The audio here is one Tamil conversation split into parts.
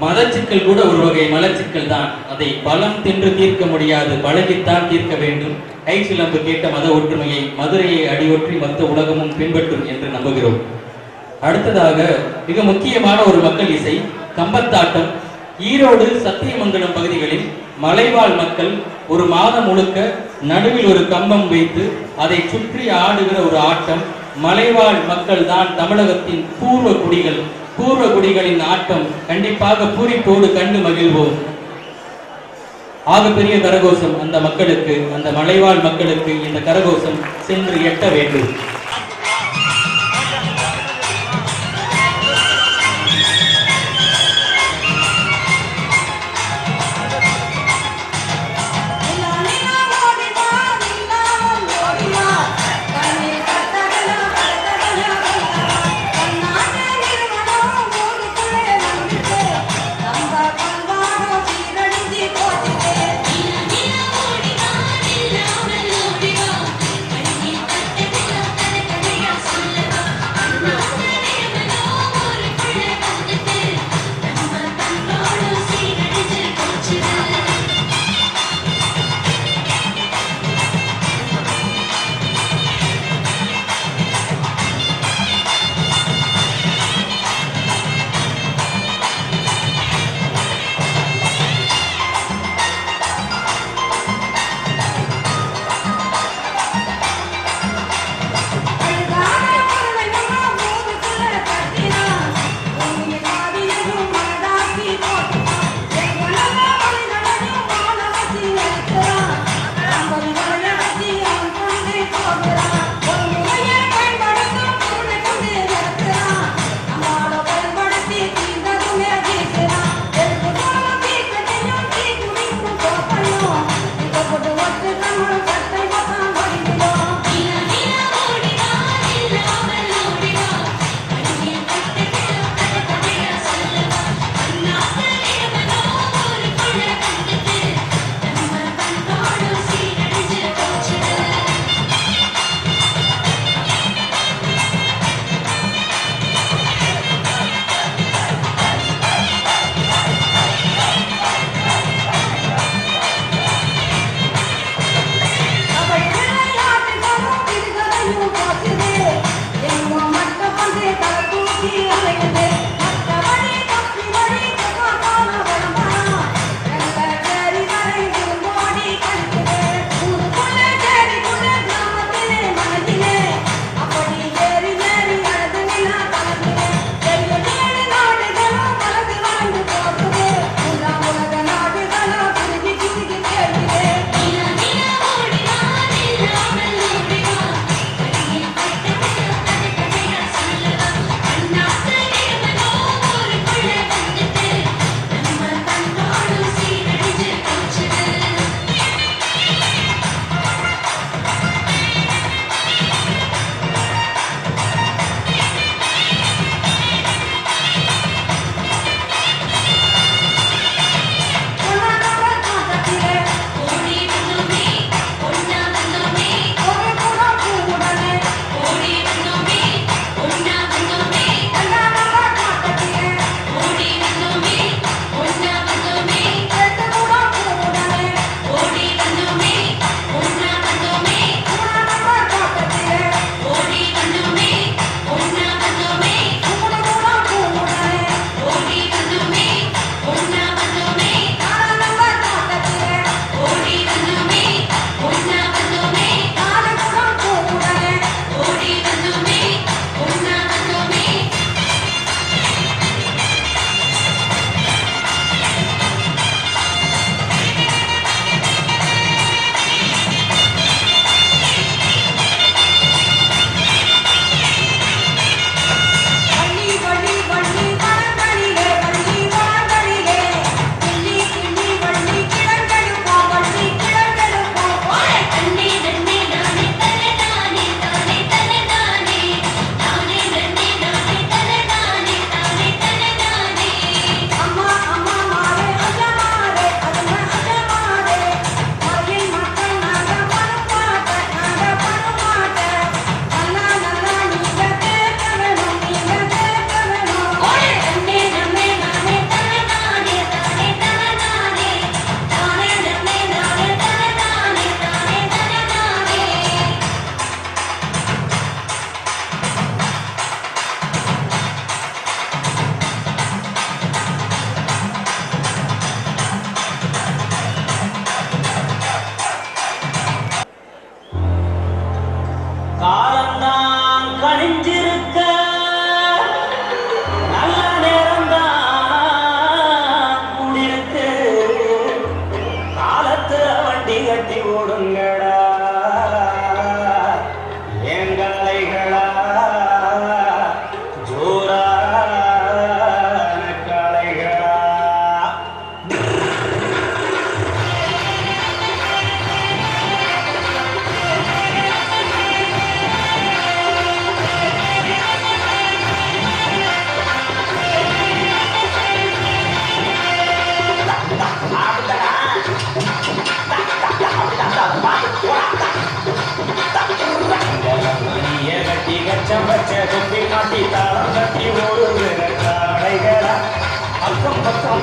மலச்சிக்கல் கூட ஒரு வகை மலச்சிக்கல் தான். அதை பலம் தின்று தீர்க்க முடியாது, பழகித்தான் தீர்க்க வேண்டும். கை சிலம்பு கேட்ட மத ஒற்றுமையை மதுரையை அடியொற்றி மொத்த உலகமும் பின்பற்றும் என்று நம்புகிறோம். அடுத்ததாக மிக முக்கியமான ஒரு மக்கள் இசை கம்பத்தாட்டம். ஈரோடு சத்தியமங்கலம் பகுதிகளில் மலைவாழ் மக்கள் ஒரு மாதம் முழுக்க நடுவில் ஒரு கம்பம் வைத்து அதை சுற்றி ஆடுகிற ஒரு ஆட்டம். மலைவாழ் மக்கள் தான் தமிழகத்தின் பூர்வ குடிகள். பூர்வ குடிகளின் ஆட்டம் கண்டிப்பாக பூரிப்போடு கண்டு மகிழ்வோம். ஆகப்பெரிய கரகோஷம் அந்த மக்களுக்கு, அந்த மலைவாழ் மக்களுக்கு இந்த கரகோஷம் சென்று எட்ட வேண்டும்.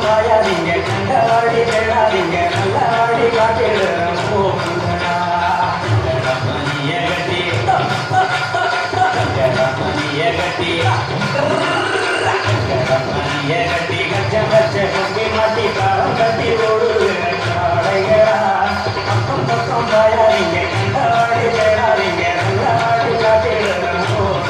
பாயாதீங்க கண்டவாடி தேடாதீங்க நல்லவாடி காட்டிடுறோம் மணிய கட்டி மணிய கட்டி மணிய கட்டி கச்ச கச்ச கும்பி மாட்டி காலம் கட்டி ஓடுது காடைகளா பக்கம் பக்கம் பாயாதீங்க கண்டவாடி தேடாதீங்க நல்லவாடி காட்டிடுறோம்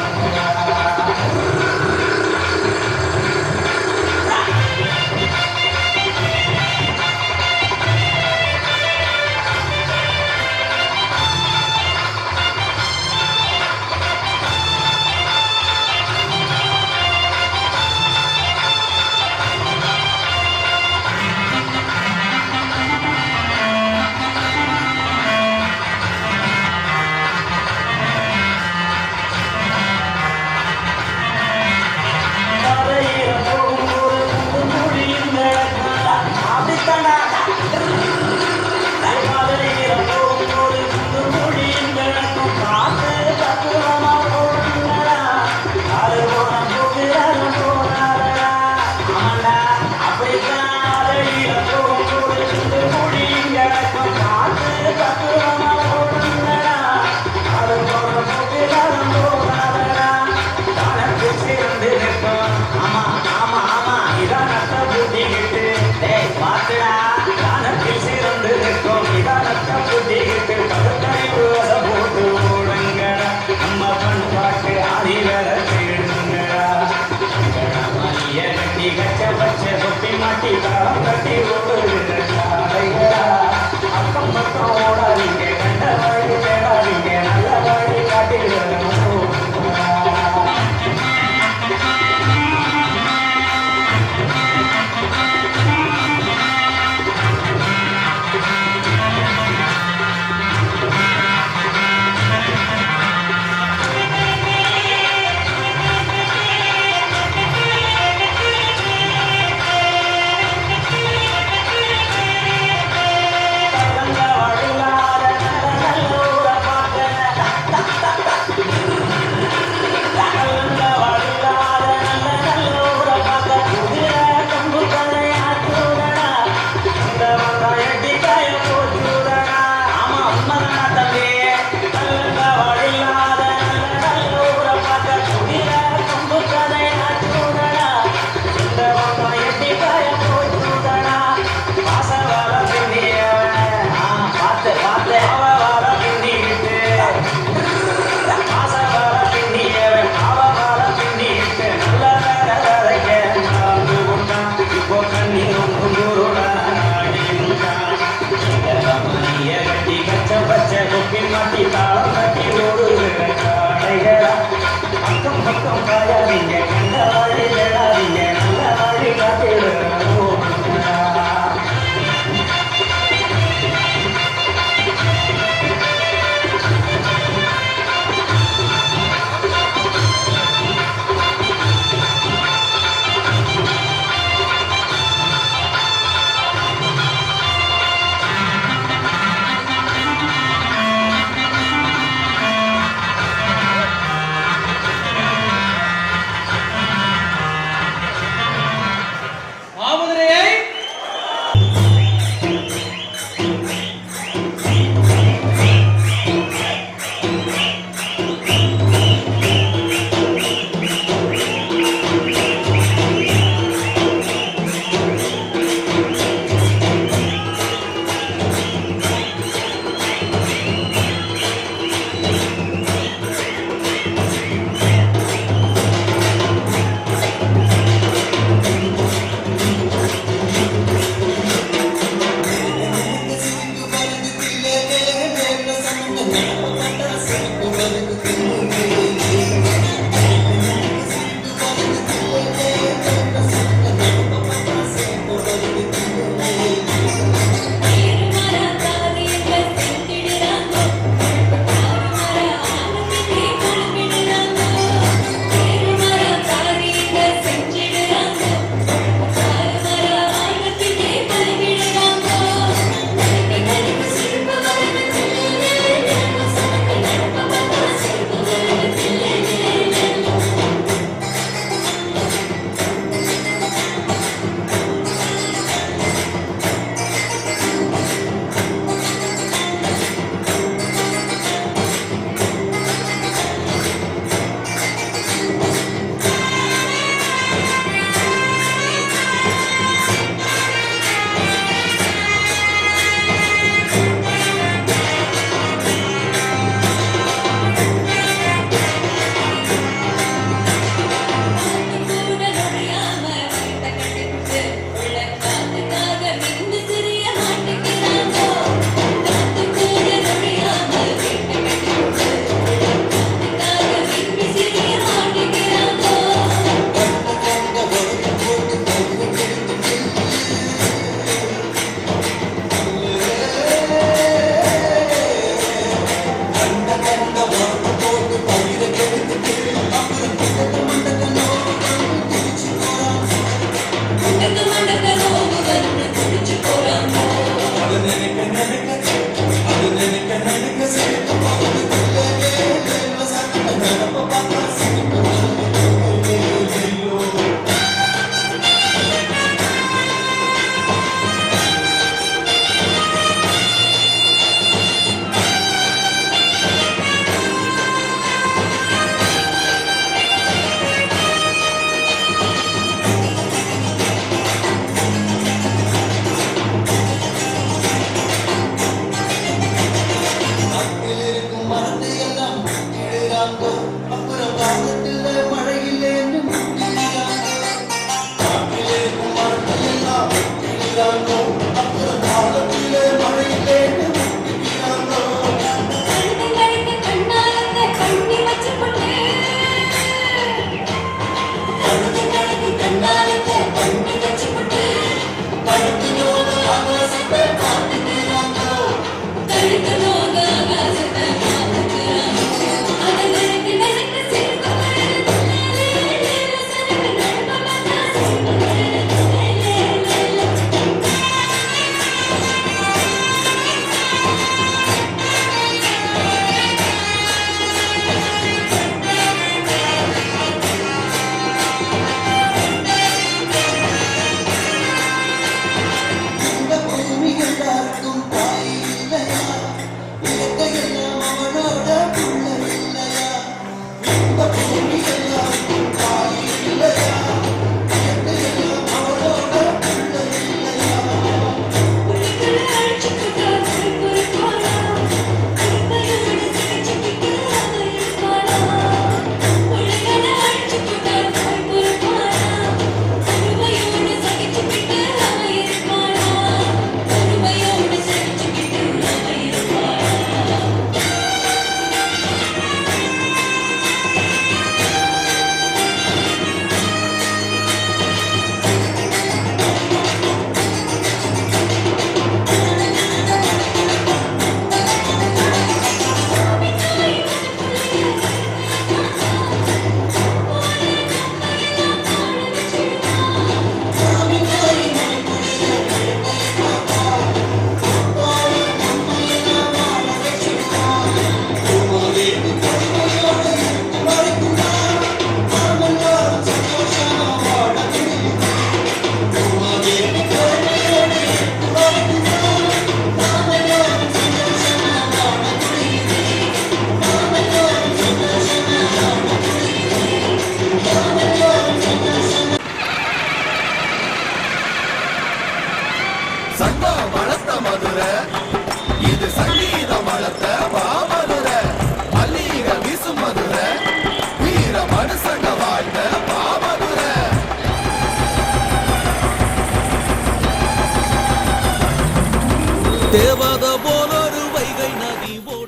அக்கம் பக்கம் ஓடாதீங்க கண்ட வாழி தேடாதீங்க நல்ல வாழி காட்டிடுறோம்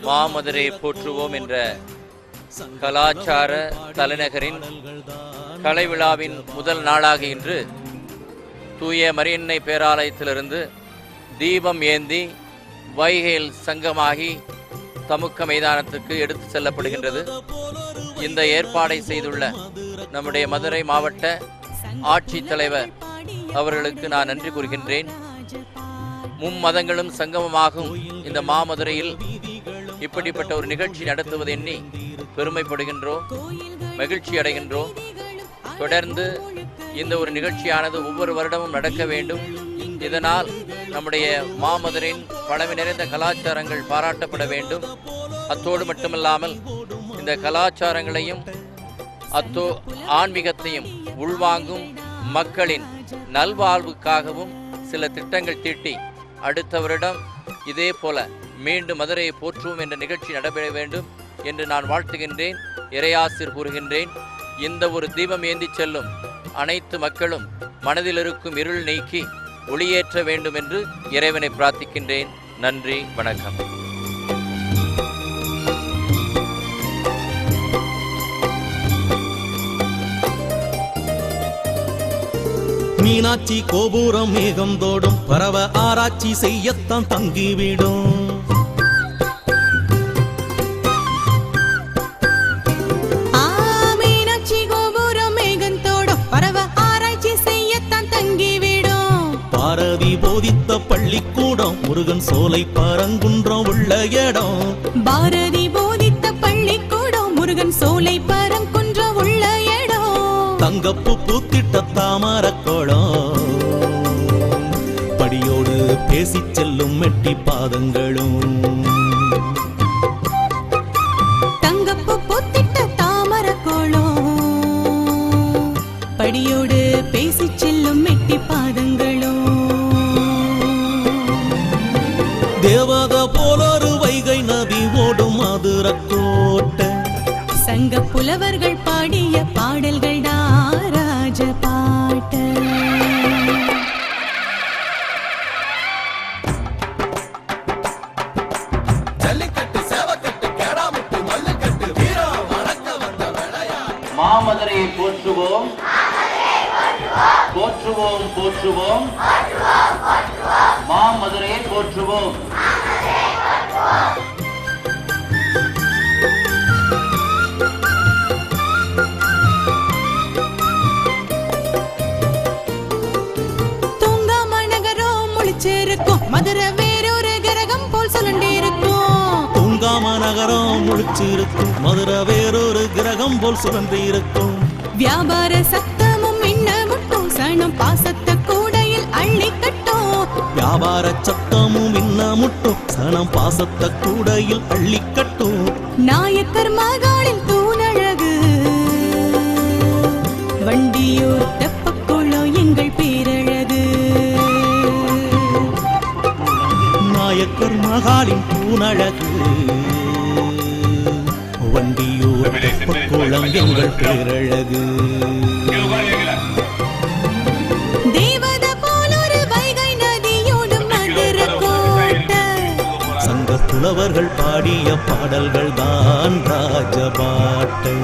மாமதுரை போற்றுவோம் என்ற கலாச்சார தலைநகரின் கலை விழாவின் முதல் நாளாக இன்று தூய மரியன்னை பேராலயத்திலிருந்து தீபம் ஏந்தி வைகையில் சங்கமாகி தமுக்க மைதானத்துக்கு எடுத்து செல்லப்படுகின்றது. இந்த ஏற்பாடை செய்துள்ள நம்முடைய மதுரை மாவட்ட ஆட்சித்தலைவர் அவர்களுக்கு நான் நன்றி கூறுகின்றேன். மும்மதங்களும் சங்கமமாகும் இந்த மாமதுரையில் இப்படிப்பட்ட ஒரு நிகழ்ச்சி நடத்துவது எண்ணி பெருமைப்படுகின்றோம், மகிழ்ச்சி அடைகின்றோம். தொடர்ந்து இந்த ஒரு நிகழ்ச்சியானது ஒவ்வொரு வருடமும் நடக்க வேண்டும். இதனால் நம்முடைய மாமதுரையின் பழமை நிறைந்த கலாச்சாரங்கள் பாராட்டப்பட வேண்டும். அத்தோடு மட்டுமல்லாமல் இந்த கலாச்சாரங்களையும் ஆன்மீகத்தையும் உள்வாங்கும் மக்களின் நல்வாழ்வுக்காகவும் சில திட்டங்கள் தீட்டி அடுத்த வருடம் இதே போல மீண்டும் மதுரையை போற்றுவோம் என்ற நிகழ்ச்சி நடைபெற வேண்டும் என்று நான் வாழ்த்துகின்றேன், இறையாசிர் கூறுகின்றேன். இந்த ஒரு தீபம் ஏந்தி செல்லும் அனைத்து மக்களும் மனதில் இருக்கும் இருள் நீக்கி ஒளியேற்ற வேண்டும் என்று இறைவனை பிரார்த்திக்கின்றேன். நன்றி, வணக்கம். மீனாட்சி கோபுரம் மேகம் தோடும் பரவ ஆராய்ச்சி செய்யத்தான் தங்கிவிடும். மீனாட்சி கோபுரம் மேகம் தோடும் பரவ ஆராய்ச்சி செய்யத்தான் தங்கிவிடும். பாரதி போதித்த பள்ளிக்கூடம் முருகன் சோலை பரங்குன்றம் உள்ள இடம். பாரதி போதித்த பள்ளிக்கூடம் முருகன் சோலை பரங்குன்றம் உள்ள இடம். தங்கப்பு பூத்திட்ட தாமரக்கோளம் படியோடு பேசிச் செல்லும் மெட்டி பாதங்களும். தங்கப்பு பூத்திட்ட தாமரக்கோளம் படியோடு பேசிச் செல்லும் மெட்டி பாதங்களும். தேவத போலொரு வைகை நதி ஓடும் மதுரக்கோட்டை. சங்க புலவர்கள் பாடிய பாடல்கள் ராஜ பாட்டு. மாமதுரையை போற்றுவோம் போற்றுவோம் போற்றுவோம் மாமதுரையை போற்றுவோம். தூங்காம நகரம் முழிச்சிருக்கும் மதுரை வேறொரு கிரகம் போல் சுழண்டிருக்கும். தூங்காம நகரம் முழிச்சிருக்கும் மதுரை வேறொரு கிரகம் போல் சுழன்று இருக்கும். வியாபார சத்தமும் மின்ன முட்டும் சனம் பாசத்த கூடையில் அள்ளி கட்டும். வியாபார சத்தமும் இன்ன முட்டும் சனம் பாசத்த கூடையில் அள்ளி கட்டும். நாயக்கர் மகளின் தூணழகு வண்டியூர் தெப்பக்குளம் எங்கள் பேரழகு. நாயக்கர் மகாலின் பூனழகு வண்டியூர் தெப்பக்குளம் எங்கள் பேரழகு. தேவத போலொரு வைகை நதியோடும் மதுரக்கோட்டை. சங்க புலவர்கள் பாடிய பாடல்கள் தான் ராஜபாட்டு.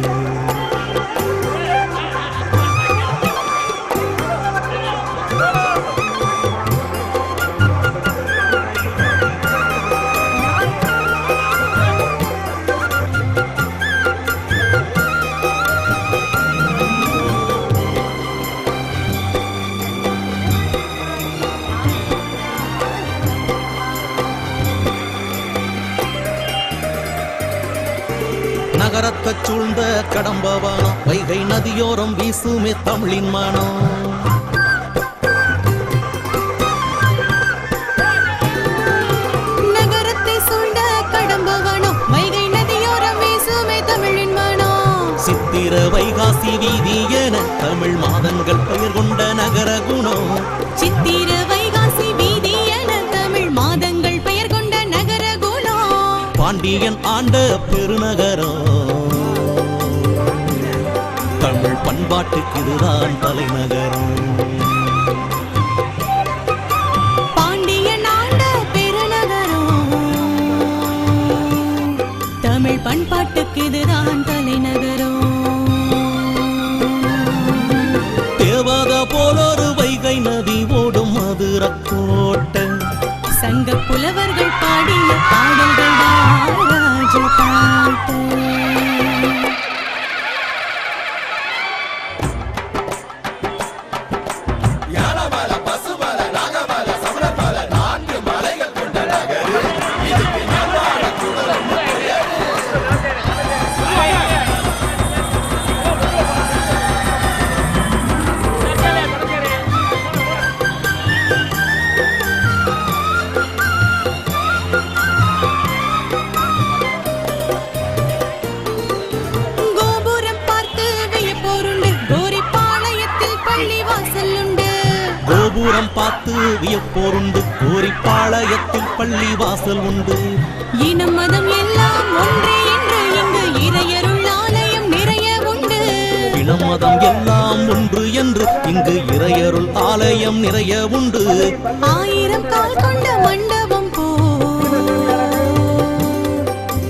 நகரத்தைச் சூழ்ந்த கடம்பவானம் வைகை நதியோரம் வீசுமே தமிழின் மானம். நகரத்தை சூழ்ந்த கடம்பவானம் வைகை நதியோரம் வீசுமே தமிழின் மானம். சித்திர வைகாசி வீதி என தமிழ் மாதங்கள் பெயர் கொண்ட நகர குணம். சித்திர வைகாசி வீதி என தமிழ் மாதங்கள் பெயர் கொண்ட நகர குணம். பாண்டியன் ஆண்ட பெருநகரம் தமிழ் பண்பாட்டுக்கு இதுதான் தலைநகரம். பாண்டியன் ஆண்ட பெருநகரம் தமிழ் பண்பாட்டுக்கு இதுதான் தலைநகரம். தேவத போலொரு வைகை நதி ஓடும் மதுரக்கோட்டை. சங்க புலவர்கள் பாடிய பாடல்கள் ராஜ பாட்டு. கோபுரம் பார்த்து வியப்போருண்டு கோரிப்பாளையத்தில் பள்ளி வாசல் உண்டு. கோபுரம் பார்த்து வியப்போருண்டு கோரிப்பாளையத்தில் பள்ளி வாசல் உண்டு. இனம் மதம் எல்லாம் ஒன்றே என்று இங்கு இறையருள் ஆலயம் நிறைய உண்டு. இனம் மதம் எல்லாம் ஒன்று என்று இங்கு இறையருள் ஆலயம் நிறைய உண்டு. 1000 கால் கொண்ட மண்டபம் போ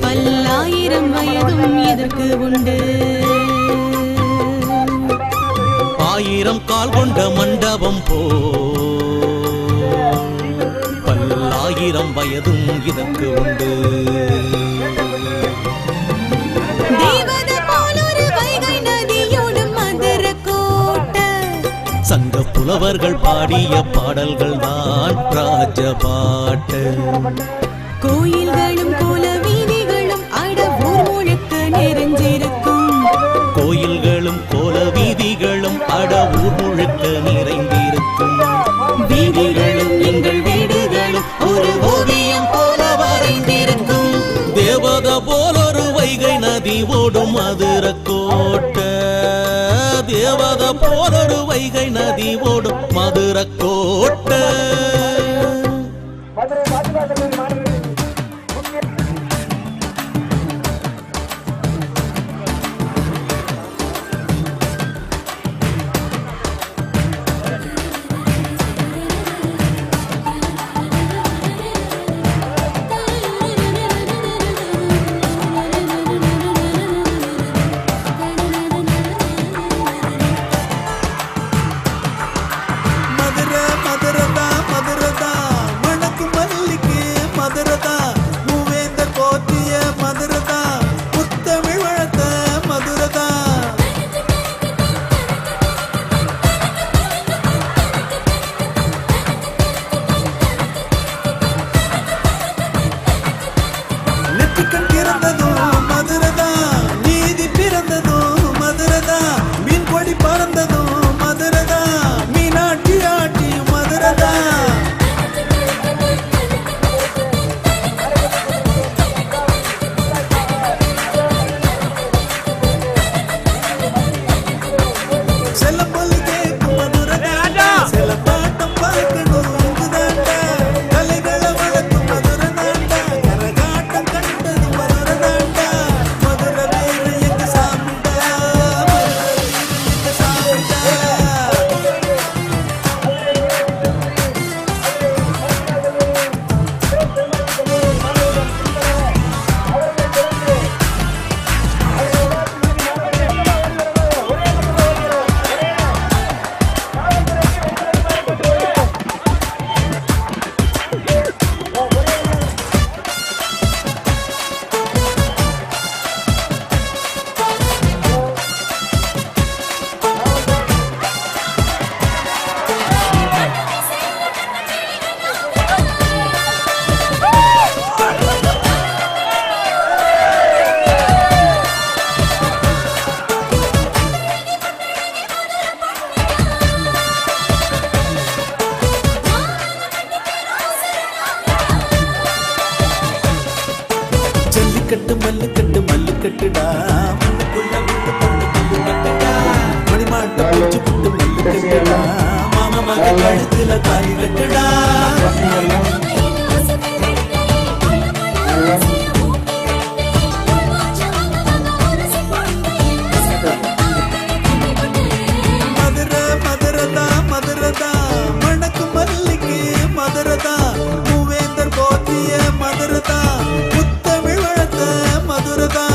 பல்லாயிரம் வயதும் இதற்கு உண்டு. 1000 கால் கொண்ட மண்டபம் போ பல்லாயிரம் வயதும் இதற்கு உண்டு. தேவத போலொரு வைகை நதியோடும் மதுரக்கோட்டை. சங்க புலவர்கள் பாடிய பாடல்கள் தான் ராஜபாட்டு. கோயில்களும் கோல வீதிகளும் அட ஊர் முழுக்க நிறைஞ்சிருக்கும். கோயில்களும் கோல வீதிகளும் அட ஊர் முழுக்க நிறைந்திருக்கும். வீதிகளும் எங்கள் வீடுகளும் ஒரு ஓவியம் போல வரைந்திருக்கும். தேவத போலொரு வைகை நதி ஓடும் மதுரக்கோட்டை. தேவத போலொரு வைகை நதி ஓடும் மதுரக்கோட்டை. மல்லுக்கட்டு மல்லுக்கட்டு மல்லுக்கட்டுடா மண்ணுக்குள்ள விட்டு பொண்ணு பொண்ணு கட்டுடா மணிமாட்ட பூச்சி புட்டு மல்லுக்கட்டுடா மாமா மக கழுத்துல தாலி கட்டுடா மதுரை மதுரதா மதுரதா மணக்கு மல்லிக்கு மதுரதா மூவேந்தர் போத்திய மதுரதா முத்தமிழ் வளர்த்த மதுரதா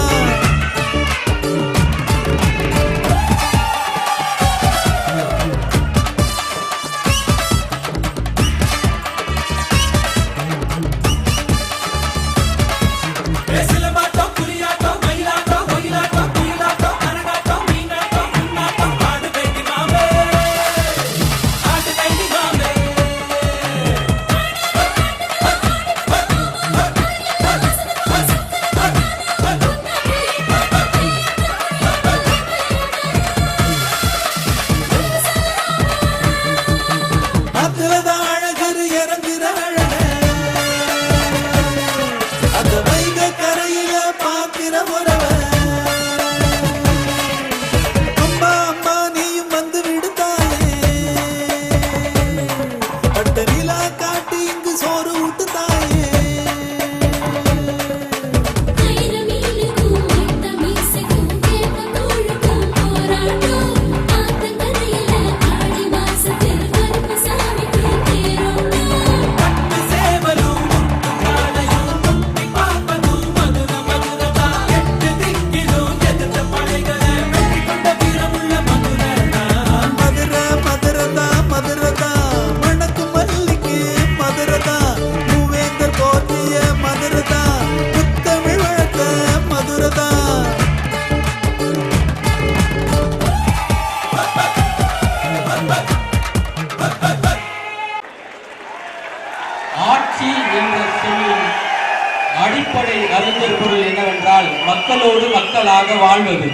அடிப்படை அறிஞர் பொருள் என்னவென்றால் மக்களோடு மக்களாக வாழ்வது.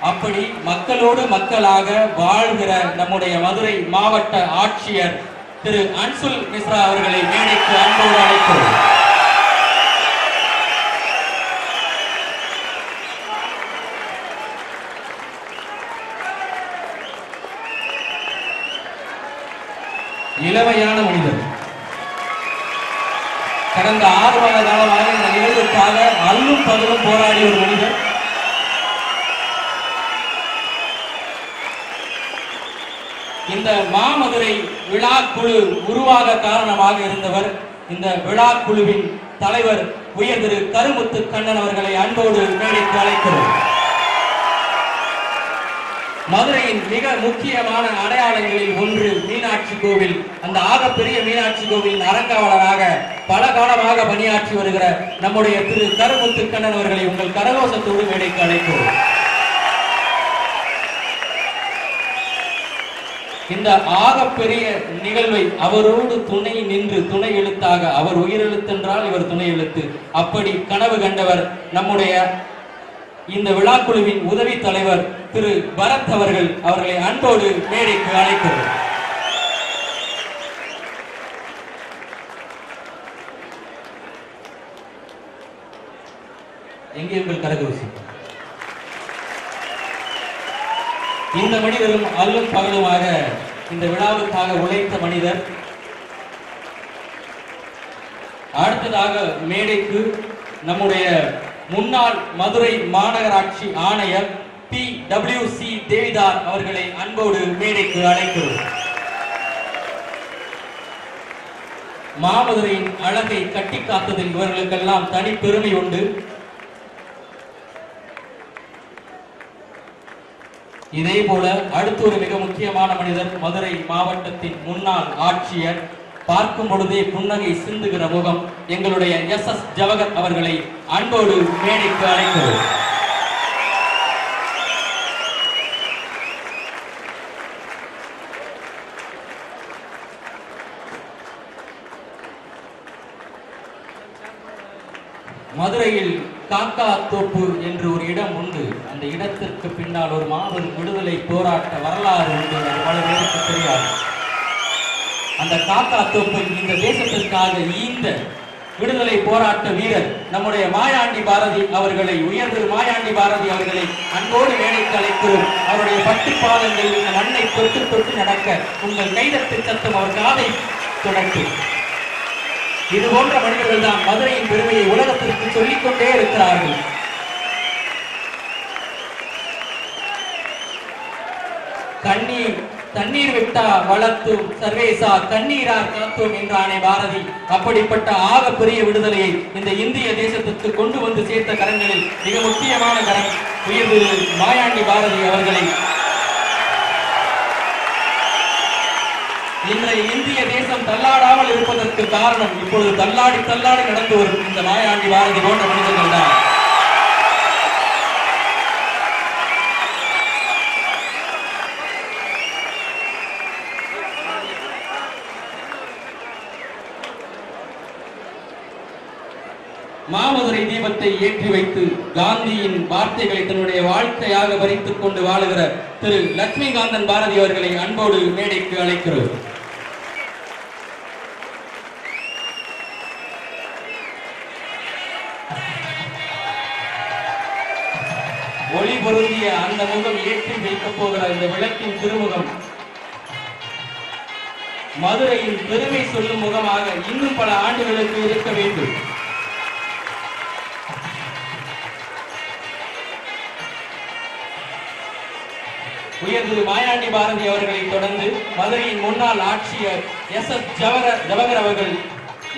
அப்படி மக்களோடு மக்களாக வாழ்கிற நம்முடைய மதுரை மாவட்ட ஆட்சியர் திரு அன்சுல் மிஸ்ரா அவர்களை மேடைக்கு அன்போடு அழைக்கிறோம். இளமையான மனிதர். கடந்த 6 மாத காலமாக இந்த நிகழ்வுக்காக அல்லும் பகலும் போராடிய ஒரு மனிதர். இந்த மாமதுரை விழா குழு உருவாக காரணமாக இருந்தவர். இந்த விழா குழுவின் தலைவர் உயர் திரு கருமுத்து கண்ணன் அவர்களை அன்போடு மேடைக்கு அழைக்கிறோம். மதுரையின் மிக முக்கியமான அடையாளங்களில் ஒன்று மீனாட்சி கோவில். அந்த ஆகப்பெரிய மீனாட்சி கோவிலின் அறங்காவலராக பல காலமாக பணியாற்றி வருகிற நம்முடைய திரு கருமுத்து கண்ணன் அவர்களை உங்கள் கரகோஷத்தோடு மேடைக்கு அழைக்கிறோம். இந்த ஆகப்பெரிய நிகழ்வை அவரோடு துணை நின்று துணை எழுத்தாக, அவர் உயிரெழுத்தென்றால் இவர் துணை எழுத்து, அப்படி கனவு கண்டவர் நம்முடைய இந்த விழாக்குழுவின் உதவி தலைவர் திரு பரத் அவர்கள். அவர்களை அன்போடு மேடைக்கு அழைக்கிறோம். எங்கே உங்கள் கரகோஷி? இந்த மனிதரும் அல்லும் பகலுமாக இந்த விழாவுக்காக உழைத்த மனிதர். அடுத்ததாக மேடைக்கு நம்முடைய முன்னாள் மதுரை மாநகராட்சி ஆணையர் PWC தேவிதார் அவர்களை அன்போடு மேடைக்கு அழைக்கிறோம். மாமதுரையின் அழகை கட்டி காத்ததில் இவர்களுக்கெல்லாம் தனி பெருமை உண்டு. இதே போல அடுத்து ஒரு மிக முக்கியமான மனிதர், மதுரை மாவட்டத்தின் முன்னாள் ஆட்சியர், பார்க்கும் பொழுதே புன்னகை சிந்துகிற முகம், எங்களுடைய SS ஜவஹர் அவர்களை அன்போடு மேடைக்கு அழைக்கிறோம். மதுரையில் காக்கா தோப்பு என்று ஒரு இடம் உண்டு. அந்த இடத்திற்கு பின்னால் ஒரு மாபெரும் விடுதலை போராட்ட வரலாறு உண்டு. அது பல பேருக்கு தெரியாது. அந்த காக்கா தோப்பை இந்த தேசத்திற்காக ஈந்த விடுதலை போராட்ட வீரர் நம்முடைய மாயாண்டி பாரதி அவர்களை, உயர்ந்து மாயாண்டி பாரதி அவர்களை அன்போடு மேடைக்கு அழைக்கிறோம். அவருடைய பட்டு பாதங்கள் இந்த மண்ணை தொட்டு தொட்டு நடக்க உங்கள் கைதட்டு சத்தம் அவர் காதை தொடர்ந்து. இது போன்ற மனிதர்கள் தான் மதுரையின் பெருமையை உலகத்திற்கு சொல்லிக் கொண்டே இருக்கிறார்கள். தண்ணீர் விட்டா வளர்த்தும் சர்வேசா கண்ணீரார் காத்தோம் என்றானே பாரதி. அப்படிப்பட்ட ஆக பெரிய விடுதலையை இந்த இந்திய தேசத்திற்கு கொண்டு வந்து சேர்த்த கரங்களில் மிக முக்கியமான கரம் உயர்வு மாயாண்டி பாரதி அவர்களை. இன்றைய இந்திய தேசம் தள்ளாடாமல் இருப்பதற்கு காரணம் இப்பொழுது தள்ளாடி தள்ளாடி நடந்து வரும் இந்த மாயாண்டி பாரதி போன்ற மனிதர்கள் தான். மாமதுரை தீபத்தை ஏற்றி வைத்து காந்தியின் வார்த்தைகளை தன்னுடைய வாழ்க்கையாக வரித்துக் கொண்டு வாழுகிற திரு லட்சுமிகாந்தன் பாரதி அவர்களை அன்போடு மேடைக்கு அழைக்கிறோம். ஒளி பொருந்திய அந்த முகம் ஏற்றி வைக்கப் போகிற இந்த விளக்கின் திருமுகம் மதுரையின் பெருமை சொல்லும் முகமாக இன்னும் பல ஆண்டுகளுக்கு இருக்க வேண்டும். உயர்திரு மாயாண்டி பாரதி அவர்களை தொடர்ந்து மதுரையின் முன்னாள் ஆட்சியர் SS ஜவஹர் அவர்கள்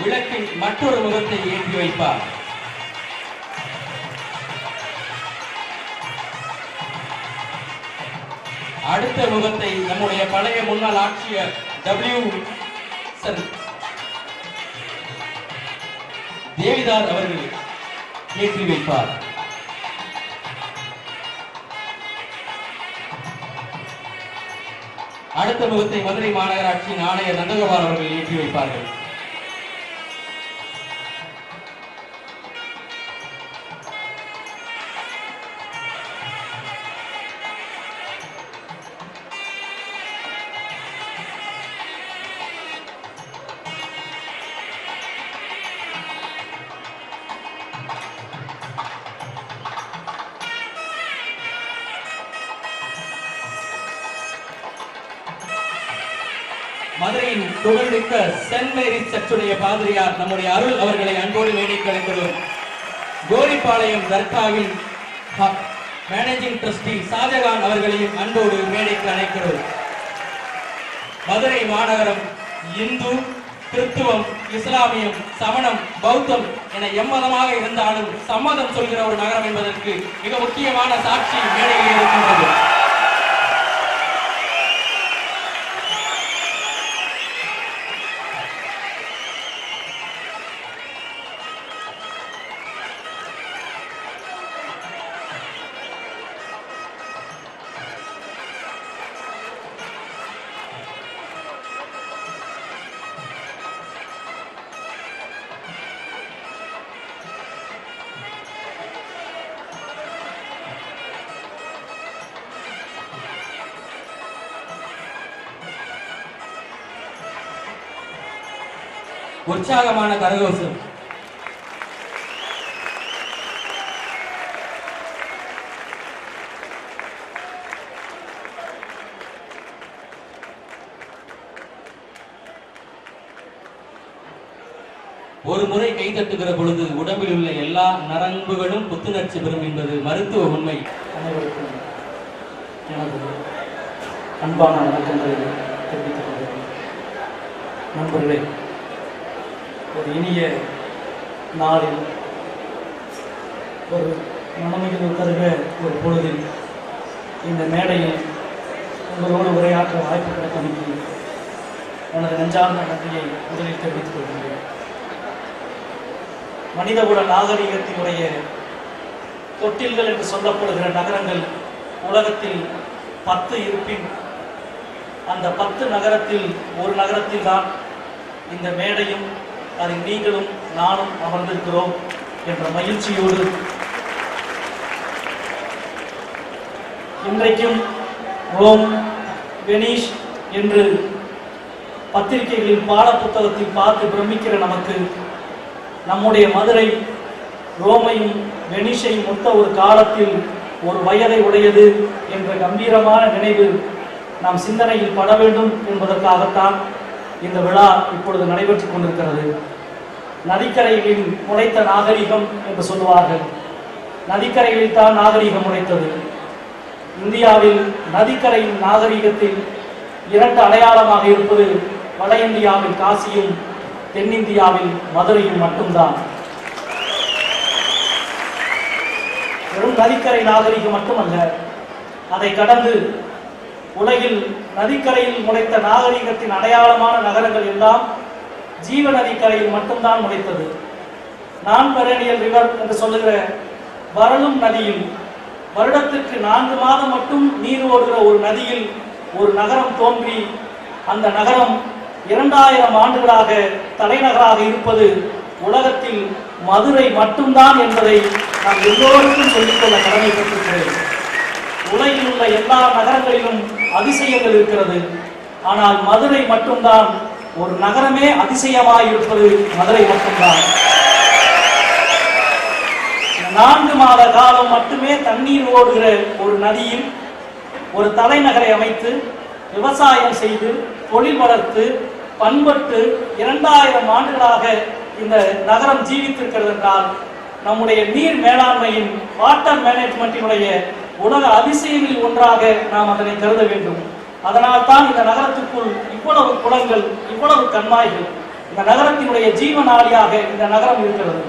விளக்கின் மற்றொரு முகத்தை ஏற்றி வைப்பார். அடுத்த முகத்தை நம்முடைய பழைய முன்னாள் ஆட்சியர் தேவிதார் அவர்கள் ஏற்றி வைப்பார். அடுத்த முகத்தை மதுரை மாநகராட்சியின் ஆணையர் நந்தகோபால் அவர்கள் ஏற்றி வைப்பார்கள். மதுரையின் புகழ்மிக்க சென்ட் மேரிஸ் சர்ச்சுடைய பாதிரியார் நம்முடைய அருள் அவர்களை அன்போடு மேடைக்கு அழைக்கிறோம். கோரிப்பாளையம் தர்காவின் மேனேஜிங் ட்ரஸ்டி ஷாஜகான் அவர்களையும் அன்போடு மேடைக்கு அழைக்கிறோம். மதுரை மாநகரம் இந்து, கிறிஸ்துவம், இஸ்லாமியம், சமணம், பௌத்தம் என எம்மதமாக இருந்தாலும் சம்மதம் சொல்கிற ஒரு நகரம் என்பதற்கு மிக முக்கியமான சாட்சி மேடையில் இருக்கின்றது. உற்சாகமான கரகோஷம். ஒரு முறை கைதட்டுகிற பொழுது உடம்பில் உள்ள எல்லா நரம்புகளும் புத்துணர்ச்சி பெறும் என்பது மருத்துவ உண்மை. அனைவருக்கும் எனது அன்பான வணக்கங்களை தெரிவித்துக் கொள்கிறேன். நண்பர்களே, ஒரு இனிய நாளில் ஒரு மனமிகு தருக ஒரு பொழுதில் இந்த மேடையில் உங்களோடு உரையாற்ற வாய்ப்பு கிடைத்தமைக்கு எனது நெஞ்சார்ந்த நன்றியை முதலில் தெரிவித்துக் கொள்கிறேன். மனிதகுல நாகரிகத்தினுடைய தொட்டில்கள் என்று சொல்லப்படுகிற நகரங்கள் உலகத்தில் 10 இருப்பின் அந்த 10 நகரத்தில் ஒரு நகரத்தில் தான் இந்த மேடையும் அதில் நீங்களும் நானும் அமர்ந்திருக்கிறோம் என்ற மகிழ்ச்சியோடு இன்றைக்கும் ரோம், வெனிஸ் என்று பத்திரிகைகளின் பாட புத்தகத்தில் பார்த்து பிரமிக்கிற நமக்கு நம்முடைய மதுரை ரோமையும் வெனிஸையும் ஒத்த ஒரு காலத்தில் ஒரு வயதை உடையது என்ற கம்பீரமான நினைவு நாம் சிந்தனையில் பட வேண்டும் என்பதற்காகத்தான் இந்த விழா இப்பொழுது நடைபெற்றுக் கொண்டிருக்கிறது. நதிக்கரைகளில் முளைத்த நாகரிகம் என்று சொல்லுவார்கள். நதிக்கரைகளில் தான் நாகரிகம் முளைத்தது. இந்தியாவில் நதிக்கரையின் நாகரிகத்தில் 2 அடையாளமாக இருப்பது வட இந்தியாவில் காசியும் தென்னிந்தியாவில் மதுரையும் மட்டும்தான். வெறும் நதிக்கரை நாகரிகம் மட்டுமல்ல, அதை கடந்து உலகில் நதிக்கரையில் முளைத்த நாகரிகத்தின் அடையாளமான நகரங்கள் எல்லாம் ஜீவ நதிக்கரையில் மட்டும்தான் முளைத்தது. நான் பெரேனியல் ரிவர் என்று சொல்லுகிற வரலும் நதியில் வருடத்திற்கு 4 மாதம் மட்டும் நீர் ஓடுகிற ஒரு நதியில் ஒரு நகரம் தோன்றி அந்த நகரம் 2000 ஆண்டுகளாக தலைநகராக இருப்பது உலகத்தில் மதுரை மட்டும்தான் என்பதை நான் எல்லோருக்கும் சொல்லிக்கொள்ள கடமைப்பட்டிருக்கிறேன். உலகில் உள்ள எல்லா நகரங்களிலும் அதிசயங்கள் இருக்கிறது. ஆனால் மதுரை மட்டும்தான் ஒரு நகரமே அதிசயமாய் இருப்பது மதுரை மட்டும்தான். 4 மாத காலம் மட்டுமே தண்ணீர் ஓடுகிற ஒரு நதியில் ஒரு தலைநகரை அமைத்து விவசாயம் செய்து தொழில் வளர்த்து பண்பட்டு 2000 ஆண்டுகளாக இந்த நகரம் ஜீவித்திருக்கிறது என்றால் நம்முடைய நீர் மேலாண்மையின் வாட்டர் மேனேஜ்மெண்டினுடைய உலக அதிசயங்களில் ஒன்றாக நாம் அதனை கருத வேண்டும். அதனால் தான் இந்த நகரத்திற்குள் இவ்வளவு குளங்கள், இவ்வளவு கண்மாய்கள், இந்த நகரத்தினுடைய ஜீவநாடியாக இந்த நகரம் இருக்கிறது.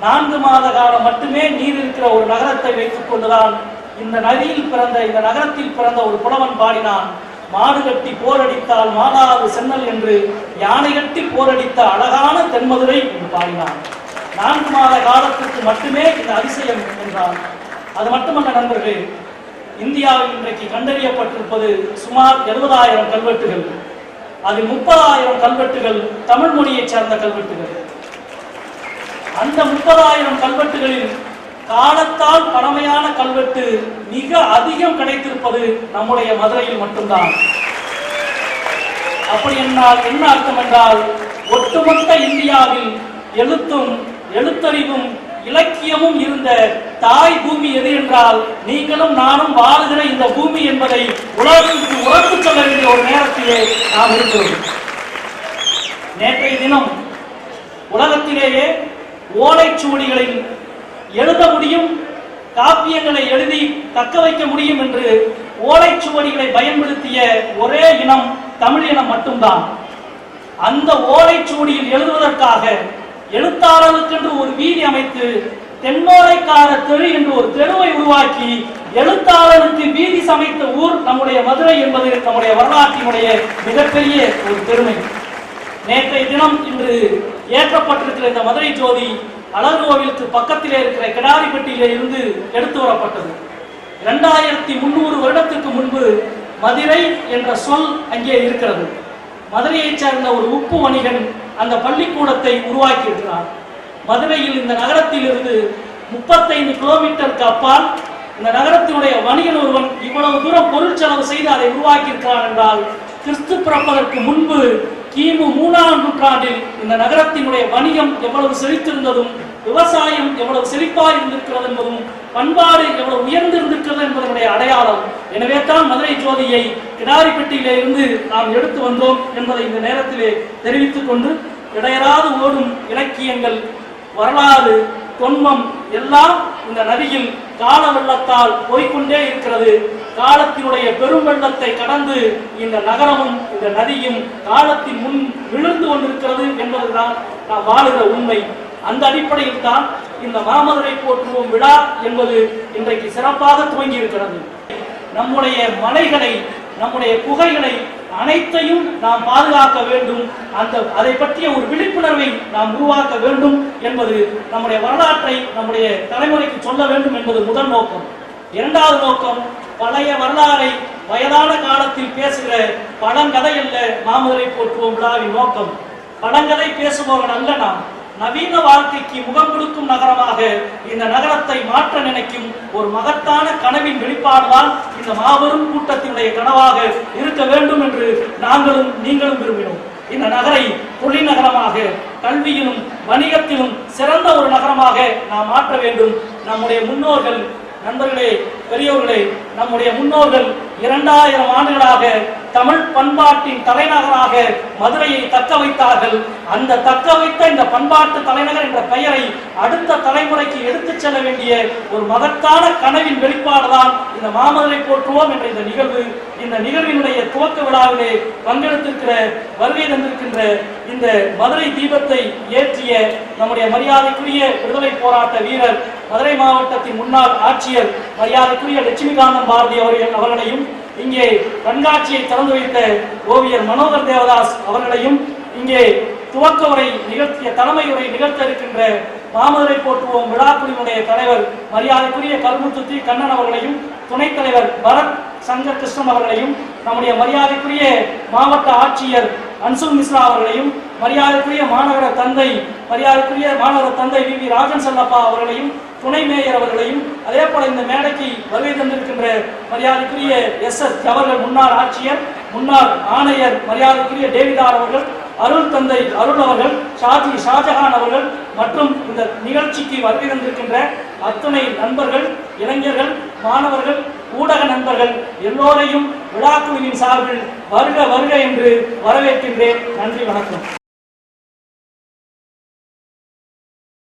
4 மாத காலம் மட்டுமே நீர் இருக்கிற ஒரு நகரத்தை வைத்துக் கொண்டுதான் இந்த நதியில் பிறந்த, இந்த நகரத்தில் பிறந்த ஒரு புலவன் பாடினான், மாடு கட்டி போரடித்தால் மாடாது சென்னல் என்று யானை கட்டி போரடித்த அழகான தென்மதுரை என்று பாடினான். 4 மாத காலத்திற்கு மட்டுமே இந்த அதிசயம் என்றான். அது மட்டுமல்ல நண்பர்களே, இந்தியாவில் இன்றைக்கு கண்டறியப்பட்டிருப்பது சுமார் 70,000 கல்வெட்டுகள். அதில் 30,000 கல்வெட்டுகள் தமிழ் மொழியைச் சேர்ந்த கல்வெட்டுகள். அந்த 30,000 கல்வெட்டுகளில் காலத்தால் பழமையான கல்வெட்டு மிக அதிகம் கிடைத்திருப்பது நம்முடைய மதுரையில் மட்டும்தான். அப்படி என்றால் என்ன அர்த்தம் என்றால், ஒட்டுமொத்த இந்தியாவில் எழுத்தும் எழுத்தறிவும் இலக்கியமும் இருந்த தாய் பூமி எது என்றால் நீங்களும் நானும் வாழுகிற இந்த பூமி என்பதை உலகிற்கு உறப்பு சொல்ல வேண்டிய ஒரு நேரத்திலே நாம் இருக்கிறோம். நேற்றைய தினம் உலகத்திலேயே ஓலைச்சுவடிகளில் எழுத முடியும், காப்பியங்களை எழுதி தக்க வைக்க முடியும் என்று ஓலைச்சுவடிகளை பயன்படுத்திய ஒரே இனம் தமிழ் இனம் மட்டும்தான். அந்த ஓலைச்சுவடியில் எழுதுவதற்காக எழுத்தாளருக்கென்று ஒரு வீதி அமைத்து தென்மோலைக்கார தெரு என்று ஒரு தெருவை உருவாக்கி எழுத்தாளருக்கு வீதி சமைத்த ஊர் நம்முடைய மதுரை என்பது நம்முடைய வரலாற்றினுடைய மிகப்பெரிய ஒரு பெருமை. நேற்றைய தினம் இன்று ஏற்றப்பட்டிருக்கிற இந்த மதுரை ஜோதி அழகு கோவிலுக்கு பக்கத்திலே இருக்கிற கிடாரிப்பட்டியிலே இருந்து எடுத்து வரப்பட்டது. 2300 வருடத்திற்கு முன்பு மதுரை என்ற சொல் அங்கே இருக்கிறது. மதுரையைச் சேர்ந்த ஒரு உப்பு வணிகன் அந்த பள்ளிக்கூடத்தை உருவாக்கி இருக்கிறார். மதுரையில் இந்த நகரத்தில் இருந்து 35 கிலோமீட்டருக்கு அப்பால் இந்த நகரத்தினுடைய வணிகன் ஒருவன் இவ்வளவு தூரம் பொருள் செலவு செய்து அதை உருவாக்கி இருக்கிறான் என்றால் கிறிஸ்து பிறப்பதற்கு முன்பு கிமு 3ஆம் நூற்றாண்டில் இந்த நகரத்தினுடைய வணிகம் எவ்வளவு செழித்திருந்ததும், விவசாயம் எவ்வளவு செழிப்பாக இருந்திருக்கிறது என்பதும், பண்பாடு எவ்வளவு உயர்ந்திருந்திருக்கிறது என்பதனுடைய அடையாளம். எனவே தான் மதுரை ஜோதியை கிடாரிப்பட்டியிலே இருந்து நாம் எடுத்து வந்தோம் என்பதை இந்த நேரத்திலே தெரிவித்துக் கொண்டு, இடையராது ஓடும் இலக்கியங்கள், வரலாறு, தொன்மம் எல்லாம் இந்த நதியில் கால வெள்ளத்தால் போய்கொண்டே இருக்கிறது. காலத்தினுடைய பெரும் வெள்ளத்தை கடந்து இந்த நகரமும் இந்த நதியும் காலத்தின் முன் விழுந்து கொண்டிருக்கிறது என்பதுதான் நாம் வாழுகிற உண்மை. அந்த அடிப்படையில் தான் இந்த மாமதுரை போற்றுவோம் விழா என்பது இன்றைக்கு சிறப்பாக துவங்கி இருக்கிறது. நம்முடைய மலைகளை, நம்முடைய குகைகளை அனைத்தையும் நாம் பாதுகாக்க வேண்டும். அதை பற்றிய ஒரு விழிப்புணர்வை நாம் உருவாக்க வேண்டும் என்பது, நம்முடைய வரலாற்றை நம்முடைய தலைமுறைக்கு சொல்ல வேண்டும் என்பது முதல் நோக்கம். இரண்டாவது நோக்கம், பழைய வரலாறை வயதான காலத்தில் பேசுகிற பழங்கதை அல்ல மாமதுரை போற்றுவோம் விழாவின் நோக்கம். பழங்கதை பேசுபவர்கள் அல்ல நாம். நவீன வாழ்க்கைக்கு முகம் கொடுக்கும் நகரமாக இந்த நகரத்தை மாற்ற நினைக்கும் ஒரு மகத்தான கனவின் வெளிப்பாடுதான் இந்த மாபெரும் கூட்டத்தினுடைய கனவாக இருக்க வேண்டும் என்று நாங்களும் நீங்களும் விரும்பினோம். இந்த நகரை தொழில் நகரமாக, கல்வியிலும் வணிகத்திலும் சிறந்த ஒரு நகரமாக நாம் மாற்ற வேண்டும். நம்முடைய முன்னோர்கள், நண்பர்களே, பெரியோர்களே, நம்முடைய முன்னோர்கள் 2000 ஆண்டுகளாக தமிழ் பண்பாட்டின் தலைநகராக மதுரையை தக்க வைத்தார்கள். அந்த தக்க வைத்த இந்த பண்பாட்டு தலைநகர் என்ற பெயரை அடுத்த தலைமுறைக்கு எடுத்துச் செல்ல வேண்டிய ஒரு மகத்தான கனவின் வெளிப்பாடுதான் இந்த மாமதுரை போற்றுவோம் என்ற இந்த நிகழ்வு. இந்த நிகழ்வினுடைய துவக்க விழாவிலே பங்கெடுத்திருக்கிற, வருகை தந்திருக்கின்ற இந்த மதுரை தீபத்தை ஏற்றிய நம்முடைய மரியாதைக்குரிய விடுதலை போராட்ட வீரர், மதுரை மாவட்டத்தின் முன்னாள் ஆட்சியர் மரியாதைக்குரிய லட்சுமிகாந்தம் பாரதி அவர்களையும், இங்கே கண்காட்சியை திறந்து வைத்த ஓவியர் மனோகர் தேவதாஸ் அவர்களையும், இங்கே துவக்க உரை நிகழ்த்திய தலைமை உரை நிகழ்த்த இருக்கின்ற மாமதுரை போற்றுவோம் விழாக்குழுவினுடைய தலைவர் மரியாதைக்குரிய கல்முத்து கண்ணன் அவர்களையும், துணைத் தலைவர் பரத் சங்கர் கிருஷ்ணன் அவர்களையும், நம்முடைய மரியாதைக்குரிய மாவட்ட ஆட்சியர் அன்சுல் மிஸ்ரா அவர்களையும், மரியாதைக்குரிய மாநகர தந்தை வி ராஜன் செல்லப்பா அவர்களையும், துணை மேயர் அவர்களையும், அதே போல இந்த மேடைக்கு வருகை தந்திருக்கின்ற மரியாதைக்குரிய SS அவர்கள், முன்னாள் ஆட்சியர், முன்னாள் ஆணையர் மரியாதைக்குரிய டேவிதார் அவர்கள், அருள் தந்தை அருள் அவர்கள், ஷாஜஹான் அவர்கள் மற்றும் இந்த நிகழ்ச்சிக்கு வருகை தந்திருக்கின்ற அத்துணை நண்பர்கள், இளைஞர்கள், மாணவர்கள், ஊடக நண்பர்கள் எல்லோரையும் விழாக்குழுவின் சார்பில் வருக வருக என்று வரவேற்கின்றேன். நன்றி, வணக்கம்.